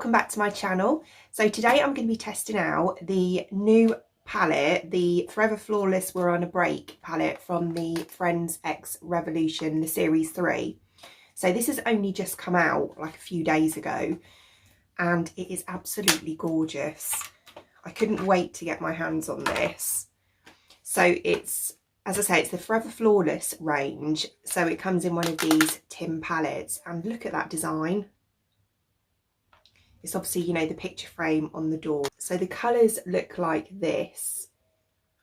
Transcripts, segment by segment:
welcome back to my channel. So today I'm going to be testing out the new palette, the Forever Flawless We're on a Break palette from the Friends X Revolution, the series 3. So this has only just come out like a few days ago and it is absolutely gorgeous. I couldn't wait to get my hands on this. So it's, as I say, it's the Forever Flawless range. So it comes in one of these tin palettes and look at that design. It's obviously, you know, the picture frame on the door. So the colours look like this.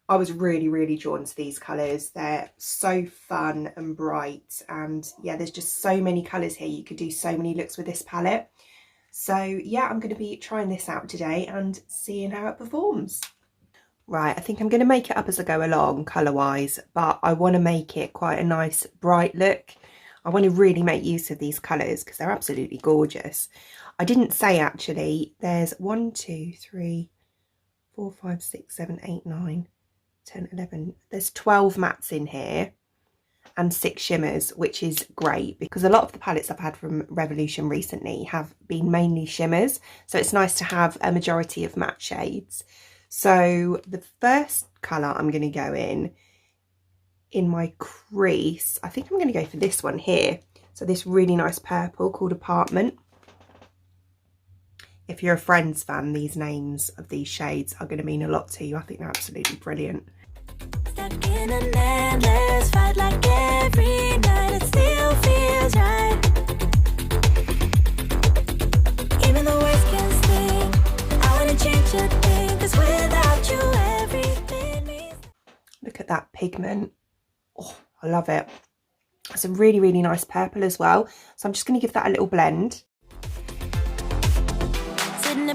I was really drawn to these colours. They're so fun and bright. And yeah, there's just so many colours here. You could do so many looks with this palette. So yeah, I'm going to be trying this out today and seeing how it performs. Right, I think I'm going to make it up as I go along colour-wise, but I want to make it quite a nice bright look. I want to really make use of these colours because they're absolutely gorgeous. I didn't say actually, there's 1, 2, 3, 4, 5, 6, 7, 8, 9, 10, 11. There's 12 mattes in here and 6 shimmers, which is great because a lot of the palettes I've had from Revolution recently have been mainly shimmers. So it's nice to have a majority of matte shades. So the first colour I'm going to go in my crease, I think I'm going to go for this one here. So this really nice purple called Apartment. If you're a Friends fan, these names of these shades are going to mean a lot to you. I think they're absolutely brilliant. Stuck in an endless fight like every night, it still feels right. Even the worst can sting. I want to change a thing, 'cause without you everything means... Look at that pigment. Oh, I love it. It's a really nice purple as well. So I'm just going to give that a little blend.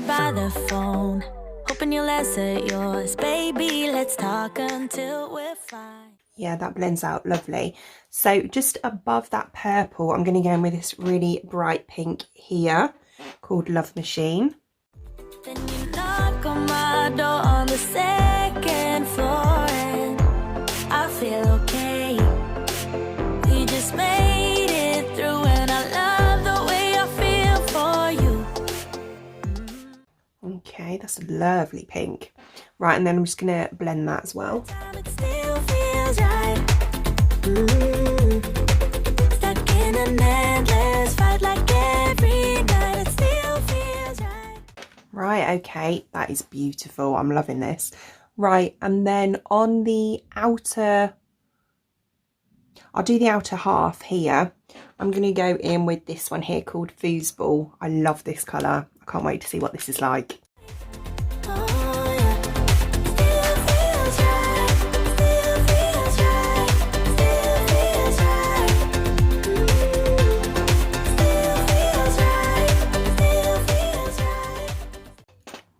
By the phone, hoping you'll answer yours, baby. Let's talk until we're fine. Yeah, that blends out lovely. So just above that purple, I'm going to go in with this really bright pink here called Love Machine. Then you knock on my door on the 2nd floor, and I feel okay. We just made it through, and I love the way I feel for you. Okay, that's a lovely pink. Right, and then I'm just going to blend that as well. Right, okay, that is beautiful. I'm loving this. Right, and then on the outer, I'll do the outer half here. I'm going to go in with this one here called Foosball. I love this colour. I can't wait to see what this is like.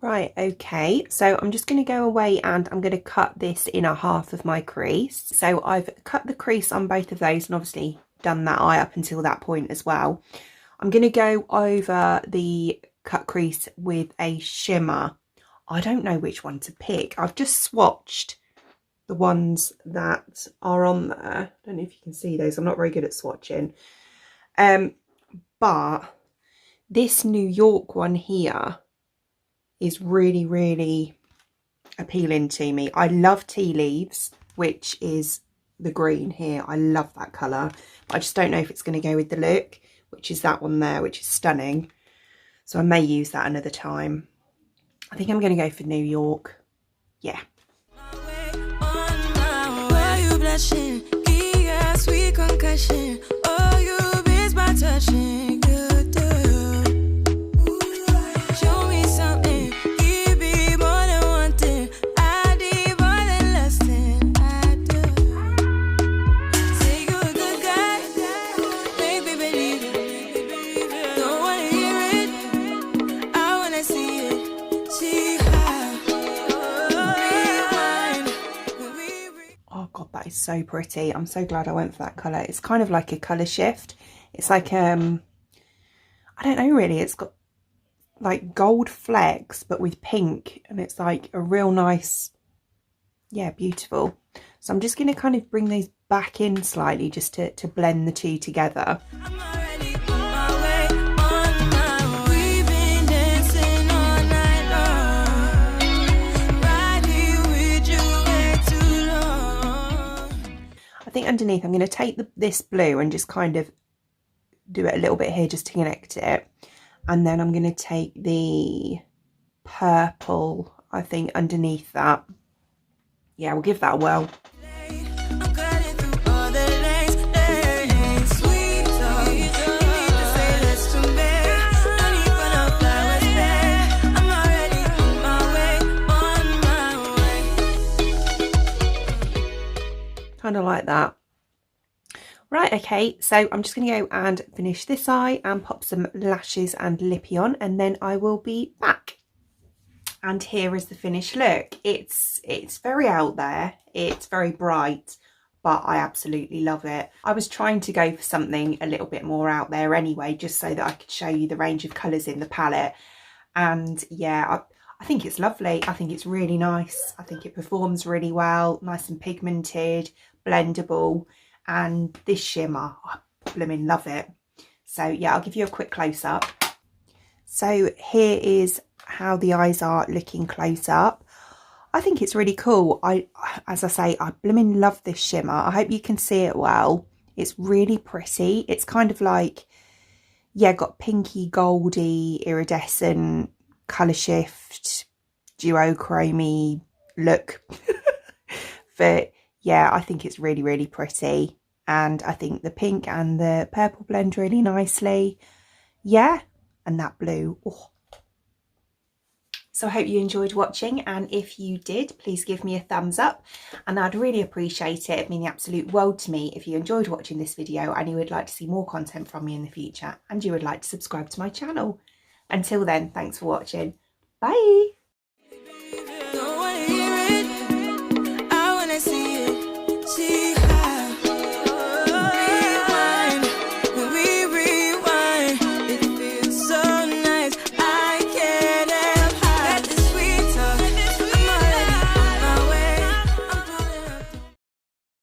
Right, okay, so I'm just going to go away and I'm going to cut this inner half of my crease. So I've cut the crease on both of those and obviously done that eye up until that point as well. I'm going to go over the cut crease with a shimmer. I don't know which one to pick. I've just swatched the ones that are on there. I don't know if you can see those. I'm not very good at swatching. But this New York one here is really appealing to me. I love Tea Leaves, which is the green here. I love that colour. But I just don't know if it's going to go with the look, which is that one there, which is stunning. So I may use that another time. I think I'm going to go for New York. Yeah. So pretty. I'm so glad I went for that colour. It's kind of like a colour shift. It's like I don't know really, it's got like gold flecks but with pink, and it's like a real nice, yeah, beautiful. So I'm just going to kind of bring these back in slightly just to blend the two together. I think underneath I'm going to take this blue and just kind of do it a little bit here just to connect it. And then I'm going to take the purple, I think, underneath that. Yeah, we'll give that a whirl. Kind of like that. Right, okay, so I'm just going to go and finish this eye and pop some lashes and lippy on, and then I will be back. And here is the finished look. It's very out there, it's very bright, but I absolutely love it. I was trying to go for something a little bit more out there anyway, just so that I could show you the range of colours in the palette. And yeah, I think it's lovely. I think it's really nice. I think it performs really well, nice and pigmented, blendable. And this shimmer, I blooming love it. So yeah, I'll give you a quick close-up. So here is how the eyes are looking close up. I think it's really cool. As I say, I blooming love this shimmer. I hope you can see it well. It's really pretty. It's kind of like, yeah, got pinky, goldy, iridescent, colour shift, duochrome-y look. But yeah, I think it's really, really pretty. And I think the pink and the purple blend really nicely. Yeah, and that blue. Oh. So I hope you enjoyed watching, and if you did, please give me a thumbs up, and I'd really appreciate it. It'd mean the absolute world to me if you enjoyed watching this video and you would like to see more content from me in the future, and you would like to subscribe to my channel. Until then, thanks for watching. Bye!